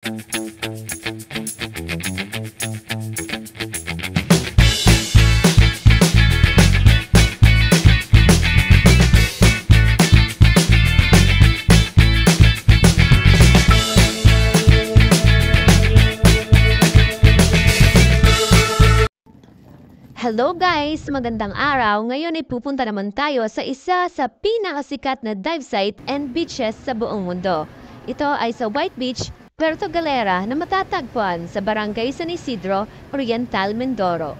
Hello guys! Magandang araw! Ngayon ay pupunta naman tayo sa isa sa pinakasikat na dive site and beaches sa buong mundo. Ito ay sa White Beach, Puerto Galera na matatagpuan sa Barangay San Isidro, Oriental, Mindoro.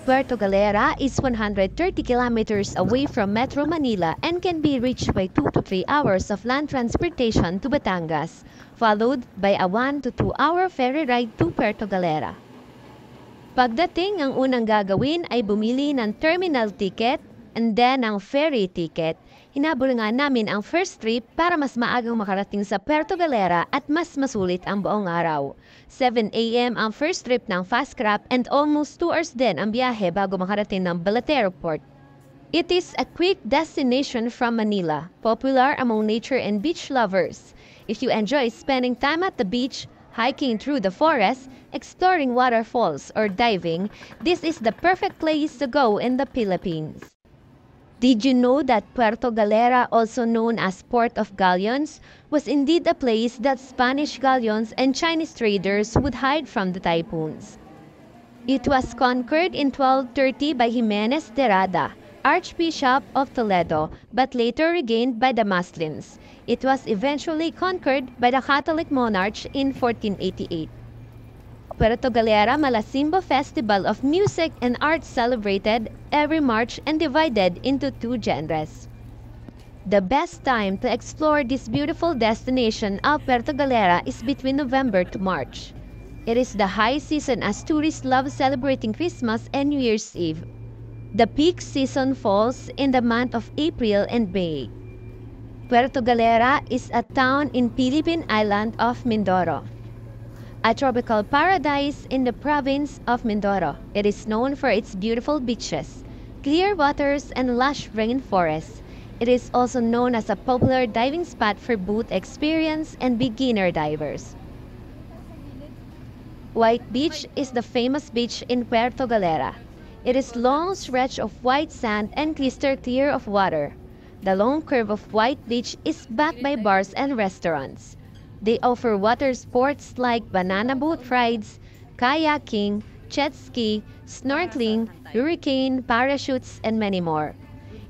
Puerto Galera is 130 kilometers away from Metro Manila and can be reached by 2 to 3 hours of land transportation to Batangas, followed by a 1 to 2 hour ferry ride to Puerto Galera. Pagdating, ang unang gagawin ay bumili ng terminal ticket and then ang ferry ticket. Hinabol nga namin ang first trip para mas maagang makarating sa Puerto Galera at mas masulit ang buong araw. 7 a.m. ang first trip ng Fastcraft and almost 2 hours din ang biyahe bago makarating ng Balete Airport. It is a quick destination from Manila, popular among nature and beach lovers. If you enjoy spending time at the beach, hiking through the forest, exploring waterfalls, or diving, this is the perfect place to go in the Philippines. Did you know that Puerto Galera, also known as Port of Galleons, was indeed a place that Spanish galleons and Chinese traders would hide from the typhoons? It was conquered in 1230 by Jimenez de Rada, Archbishop of Toledo, but later regained by the Muslims. It was eventually conquered by the Catholic monarch in 1488. Puerto Galera Malasimbo Festival of Music and Art celebrated every March and divided into 2 genres. The best time to explore this beautiful destination of Puerto Galera is between November to March. It is the high season as tourists love celebrating Christmas and New Year's Eve. The peak season falls in the month of April and May. Puerto Galera is a town in Philippine island of Mindoro, a tropical paradise in the province of Mindoro. It is known for its beautiful beaches, clear waters, and lush rainforests. It is also known as a popular diving spot for both experienced and beginner divers. White Beach is the famous beach in Puerto Galera. It is a long stretch of white sand and crystal clear of water. The long curve of White Beach is backed by bars and restaurants. They offer water sports like banana boat rides, kayaking, jet ski, snorkeling, hurricane, parachutes, and many more.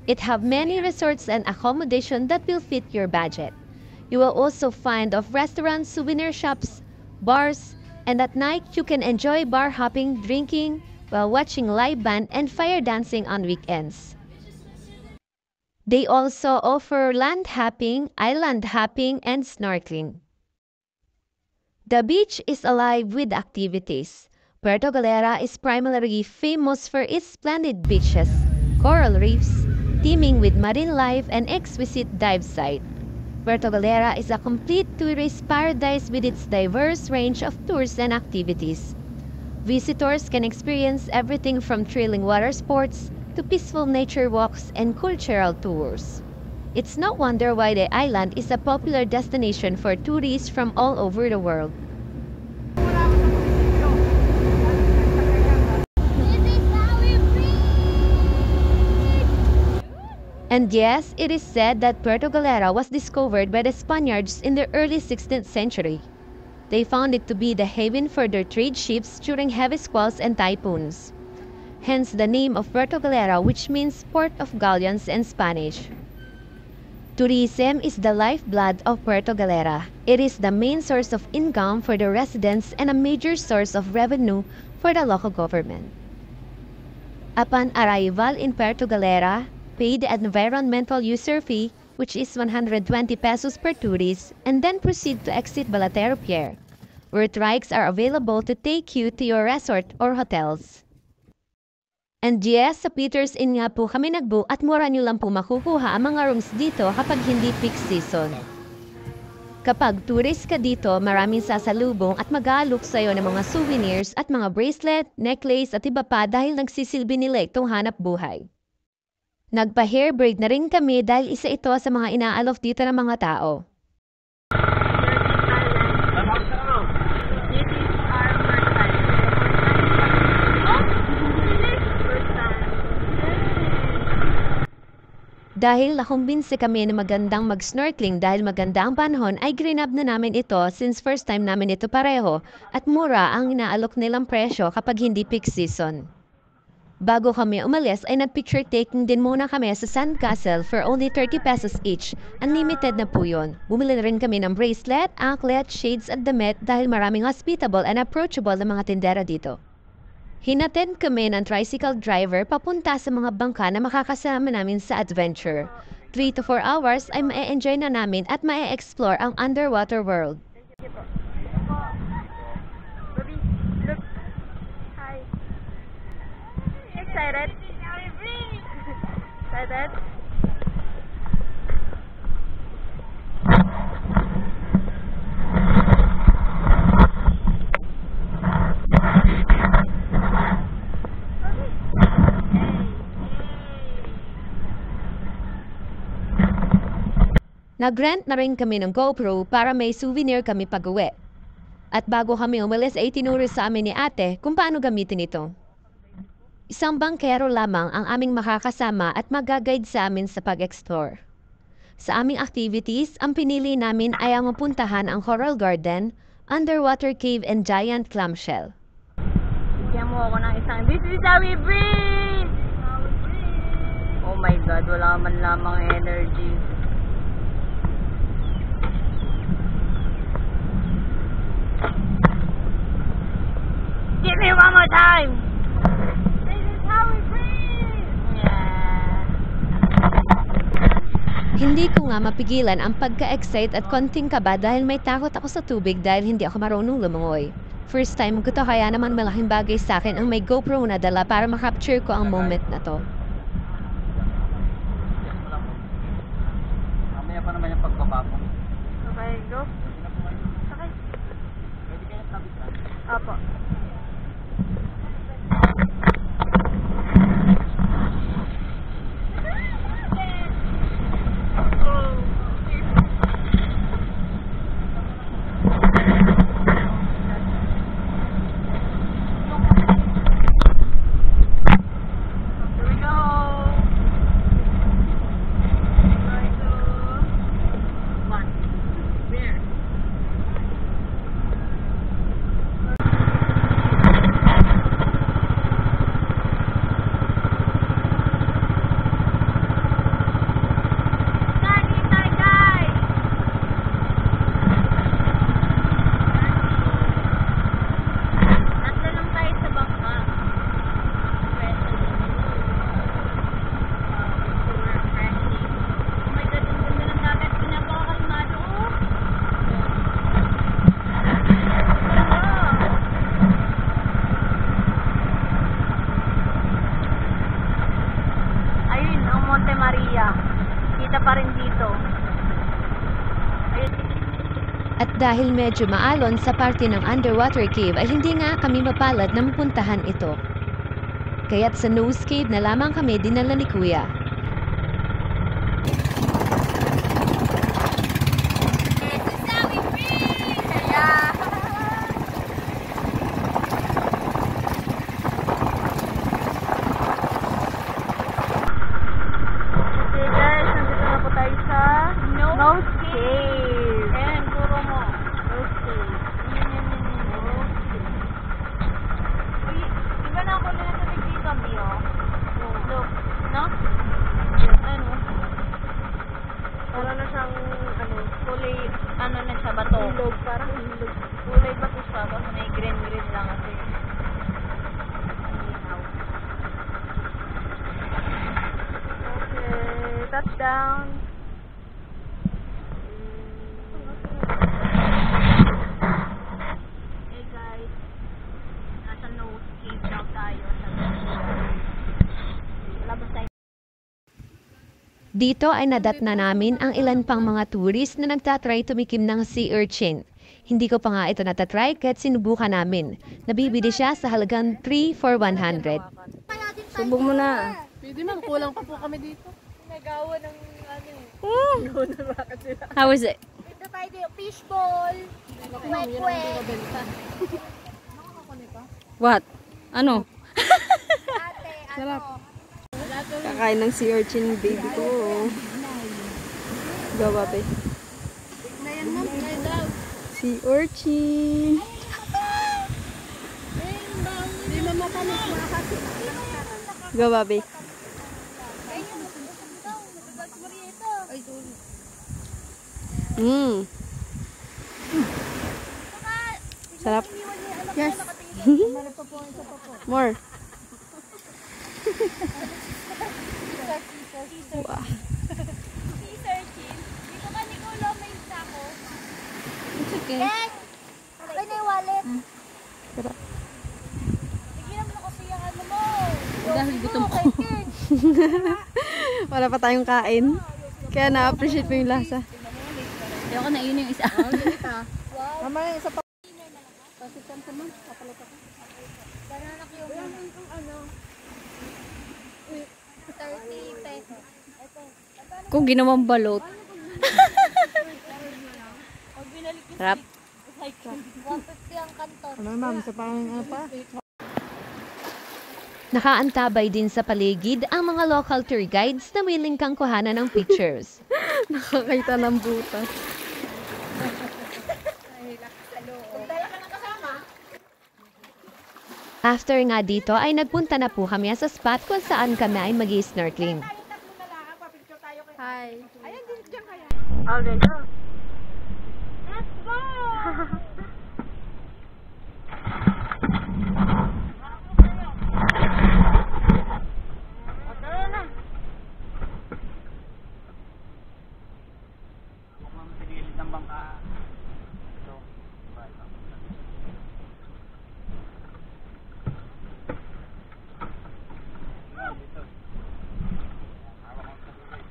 It have many resorts and accommodation that will fit your budget. You will also find of restaurants, souvenir shops, bars, and at night you can enjoy bar hopping, drinking, while watching live band and fire dancing on weekends. They also offer land hopping, island hopping, and snorkeling. The beach is alive with activities. Puerto Galera is primarily famous for its splendid beaches, coral reefs, teeming with marine life, and exquisite dive site. Puerto Galera is a complete tourist paradise with its diverse range of tours and activities. Visitors can experience everything from thrilling water sports to peaceful nature walks and cultural tours. It's no wonder why the island is a popular destination for tourists from all over the world. And yes, it is said that Puerto Galera was discovered by the Spaniards in the early 16th century. They found it to be the haven for their trade ships during heavy squalls and typhoons. Hence the name of Puerto Galera, which means Port of Galleons in Spanish. Tourism is the lifeblood of Puerto Galera. It is the main source of income for the residents and a major source of revenue for the local government. Upon arrival in Puerto Galera, pay the environmental user fee, which is 120 pesos per tourist, and then proceed to exit Balatero Pier, where trikes are available to take you to your resort or hotels. And yes, sa Peters Inn nga po kami nagbook at mura nyo lang po makukuha ang mga rooms dito kapag hindi peak season. Kapag tourist ka dito, maraming sasalubong at mag-aalok sa'yo ng mga souvenirs at mga bracelet, necklace at iba pa dahil nagsisilbi nila itong hanap buhay. Nagpa-hair braid na rin kami dahil isa ito sa mga inaalok dito ng mga tao. Dahil nakumbinsi kami na magandang mag-snorkeling dahil maganda ang panahon ay grinab na namin ito since first time namin ito pareho at mura ang inaalok nilang presyo kapag hindi peak season. Bago kami umalis ay nag-picture taking din muna kami sa Sandcastle for only 30 pesos each. Unlimited na po yun. Bumili rin kami ng bracelet, anklet, shades at damit dahil maraming hospitable and approachable na mga tindera dito. Hinatid kami ng tricycle driver papunta sa mga bangka na makakasama namin sa adventure. 3 to 4 hours ay ma-enjoy na namin at ma-explore ang underwater world. Look. Hi. Excited? Excited? Nag-rent na rin kami ng GoPro para may souvenir kami pag-uwi. At bago kami umalis ay tinuro sa amin ni ate kung paano gamitin ito. Isang bangkero lamang ang aming makakasama at mag-guide sa amin sa pag-explore. Sa aming activities, ang pinili namin ay ang mapuntahan ang Coral Garden, Underwater Cave and Giant Clamshell. Bigyan mo ako ng isang, this is how we breathe! Oh my God, wala man lamang energy. Give me one more time! This is how we breathe! Yeah. Hindi ko nga mapigilan ang pagka-excite at konting kaba dahil may takot ako sa tubig dahil hindi ako marunong lumangoy. First time ko to kaya naman malaking bagay sa akin ang may GoPro na dala para makapture ko ang moment na to. Mamaya pa naman yung pagbaba mo. Okay, go. Okay. Pwede kayo tabi ka? Apo. Maria. Kita pa rin dito. Ayun. At dahil medyo maalon sa parte ng underwater cave ay hindi nga kami mapalad na mapuntahan ito. Kaya't sa nose cave na lamang kami dinala ni Kuya. Nose cave. Ayan, puro mo. Nose cave. Uy, iba na ako na nasa dito, Bio. Look. No? Ano? Para na siyang, kulay, na siya, bato. Hilog, parang hilog. Kulay bato siya, kasi may green-green lang kasi. Okay, touchdown. Dito ay nadat na namin ang ilan pang mga tourist na nagtatry tumikim ng sea urchin. Hindi ko pa nga ito natatry kahit sinubukan namin. Nabibili siya sa halagang 3 for 100. Subok mo na. Pwede ma'am, kulang pa po kami dito. Nagawa ng How is it? Ito tayo dito, fishball, kwek-kwek, What? Ano? ate, ano, Kakain ng sea urchin baby ko. Go, babe. Si Urchin. Go, babe. Sarap. Yes. More. Wow. It's okay. Ay, na yung wallet. Pero, Bigyan mo kasi yung ano mo. dahil gutom ko. Wala pa tayong kain. Kaya na-appreciate mo yung lasa. Ayoko na, yun yung isa. Mama, isa pa. Bananak yung ano. 30 pesos. Ito. Kung ginawang balot. Sarap. 150 ang kanto. Ano ma'am, isa pa ano pa? Nakaantabay din sa paligid ang mga local tour guides na willing kang kuhanan ng pictures. Nakakaita ng butas. After nga dito ay nagpunta na po kami sa spot kung saan kami ay mag-snorkeling. Hi. Okay, go. Let's go! Huwag mo matigilid ng bangka. Ito. Dito. Hawak mo sa tubig.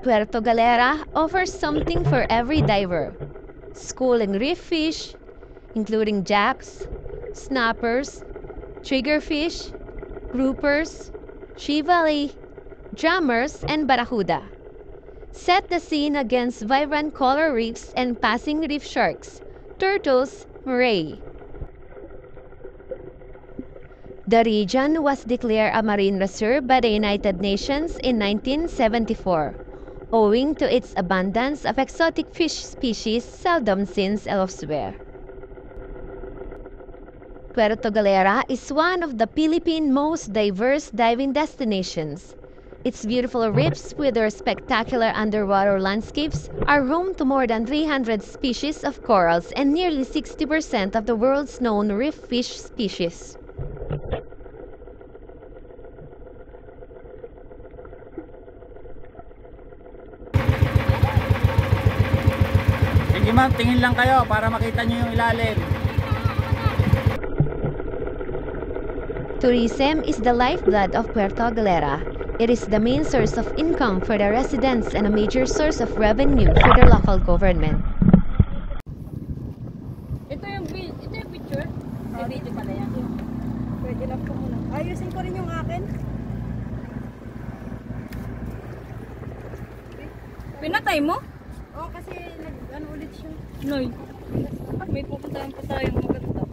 Puerto Galera offers something for every diver. Schooling reef fish, including jacks, snappers, triggerfish, groupers, trevally, drummers, and barracuda. Set the scene against vibrant coral reefs and passing reef sharks, turtles, moray. The region was declared a marine reserve by the United Nations in 1974, owing to its abundance of exotic fish species seldom seen elsewhere. Puerto Galera is one of the Philippines' most diverse diving destinations. Its beautiful reefs with their spectacular underwater landscapes are home to more than 300 species of corals and nearly 60% of the world's known reef fish species. Sige ma'am, tingin lang kayo para makita nyo yung ilalim. Tourism is the lifeblood of Puerto Galera. It is the main source of income for the residents and a major source of revenue for the local government. Ito yung picture? May video pala yan. Pwede lang po muna. Ayusin ko rin yung akin. Pinatay mo? Oo, kasi nag-ano ulit siya. Noy. May pupuntahan pa tayong maganda.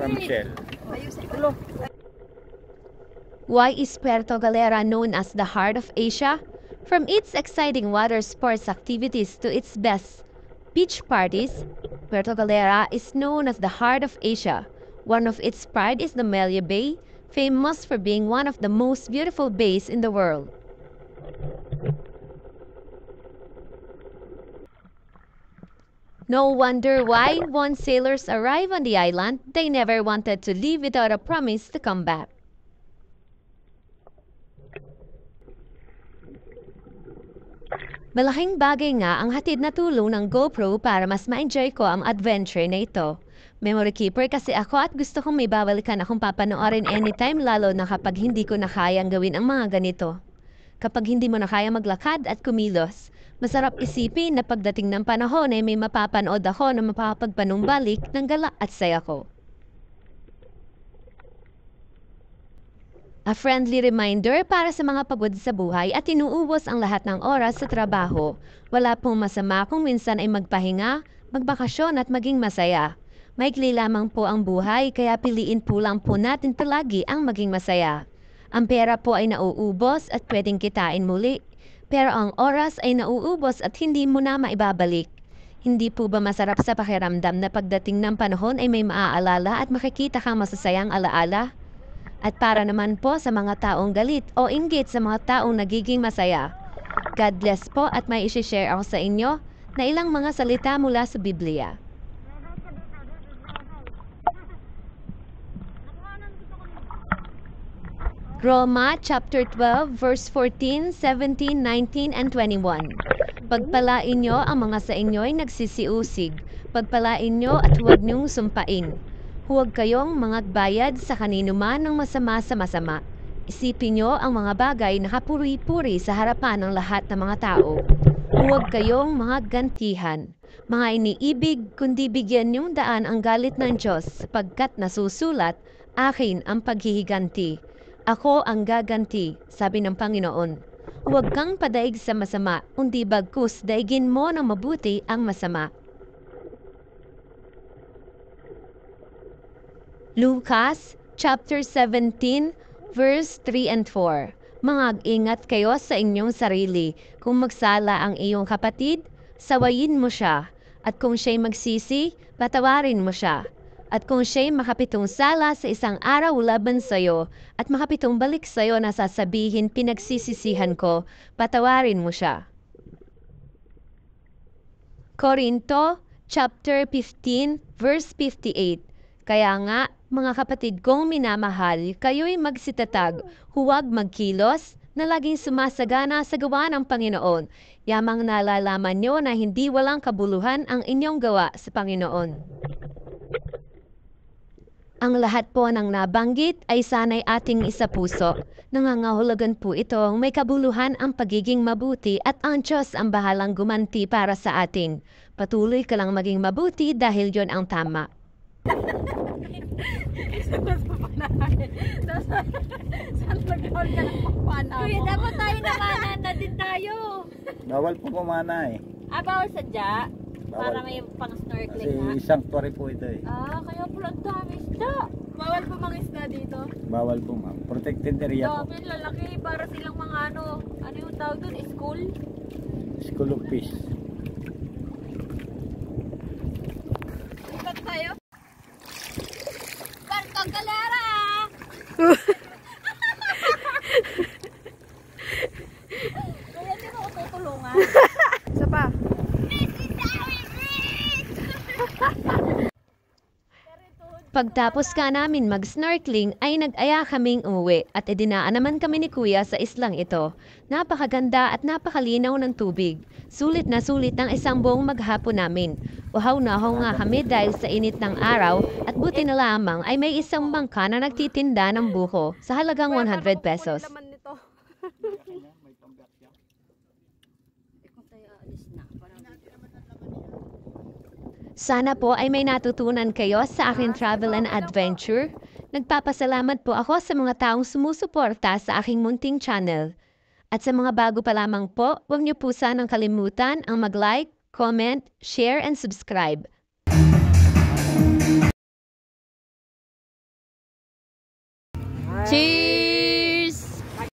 Michelle. Ayusin ko. Why is Puerto Galera known as the heart of Asia? From its exciting water sports activities to its best beach parties, Puerto Galera is known as the heart of Asia. One of its pride is the Melia Bay, famous for being one of the most beautiful bays in the world. No wonder why, once sailors arrive on the island, they never wanted to leave without a promise to come back. Malaking bagay nga ang hatid na tulong ng GoPro para mas ma-enjoy ko ang adventure na ito. Memory keeper kasi ako at gusto kong may babalikan akong papanoorin anytime, lalo na kapag hindi ko na kayang gawin ang mga ganito. Kapag hindi mo na kaya maglakad at kumilos, masarap isipin na pagdating ng panahon ay may mapapanood ako na mapapagpanumbalik ng gala at saya ko. A friendly reminder para sa mga pagod sa buhay at inuubos ang lahat ng oras sa trabaho. Wala pong masama kung minsan ay magpahinga, magbakasyon at maging masaya. Maikli lamang po ang buhay, kaya piliin po lang po natin palagi ang maging masaya. Ang pera po ay nauubos at pwedeng kitain muli, pero ang oras ay nauubos at hindi mo na maibabalik. Hindi po ba masarap sa pakiramdam na pagdating ng panahon ay may maaalala at makikita kang masasayang alaala? At para naman po sa mga taong galit o inggit sa mga taong nagiging masaya, God bless po at may isi-share ako sa inyo na ilang mga salita mula sa Biblia. Roma chapter 12 verse 14, 17, 19, and 21. Pagpalain nyo ang mga sa inyo'y nagsisiusig. Pagpalain nyo at huwag niyong sumpain. Huwag kayong magbayad sa kanino man ng masama sa masama. Isipin nyo ang mga bagay na kapuri-puri sa harapan ng lahat ng mga tao. Huwag kayong mga gantihan. Mga iniibig, kundi bigyan niyong daan ang galit ng Diyos, sapagkat nasusulat, akin ang paghihiganti. Ako ang gaganti, sabi ng Panginoon. Huwag kang padaig sa masama, kundi bagkus daigin mo ng mabuti ang masama. Lucas chapter 17 verse 3 and 4. Mag-ingat kayo sa inyong sarili. Kung magsala ang iyong kapatid, sawayin mo siya. At kung siya'y magsisi, patawarin mo siya. At kung siya'y makapitong sala sa isang araw laban sa'yo, at makapitong balik sa'yo na sasabihin pinagsisisihan ko, patawarin mo siya. Korinto chapter 15 verse 58. Kaya nga, mga kapatid kong minamahal, kayo'y magsitatag, huwag magkilos, na laging sumasagana sa gawa ng Panginoon. Yamang nalalaman nyo na hindi walang kabuluhan ang inyong gawa sa Panginoon. Ang lahat po ng nabanggit ay sana'y ating isapuso. Nangangahulugan po itong may kabuluhan ang pagiging mabuti at ang Diyos ang bahalang gumanti para sa atin. Patuloy ka lang maging mabuti dahil yon ang tama. Kuya, dapat tayo namanan na din tayo. Bawal po kumana eh. Bawal sadya? Bawal. Para may pang-snorkeling na? Kasi sanctuary po ito eh. Kaya pala ang dami isda. Bawal po mga isda dito. Bawal po ma'am. Protected area po. Dami, lalaki. Para silang mga ano yung tawag doon? School? School of Fish. Ikat tayo. Barkong galera! Kaya hindi mo ako tutulungan. Isa pa. Pagtapos ka namin mag-snorkeling ay nag-aya kaming umuwi at idinaan naman kami ni Kuya sa islang ito. Napakaganda at napakalinaw ng tubig. Sulit na sulit ng isang buong maghapon namin. Uhaw na uhaw nga kami dahil sa init ng araw at buti na lamang ay may isang bangka na nagtitinda ng buko sa halagang 100 pesos. Laman nito. Sana po ay may natutunan kayo sa aking travel and adventure. Nagpapasalamat po ako sa mga taong sumusuporta sa aking munting channel. At sa mga bago pa lamang po, huwag niyo po sanang kalimutan ang mag-like, comment, share, and subscribe. Cheers!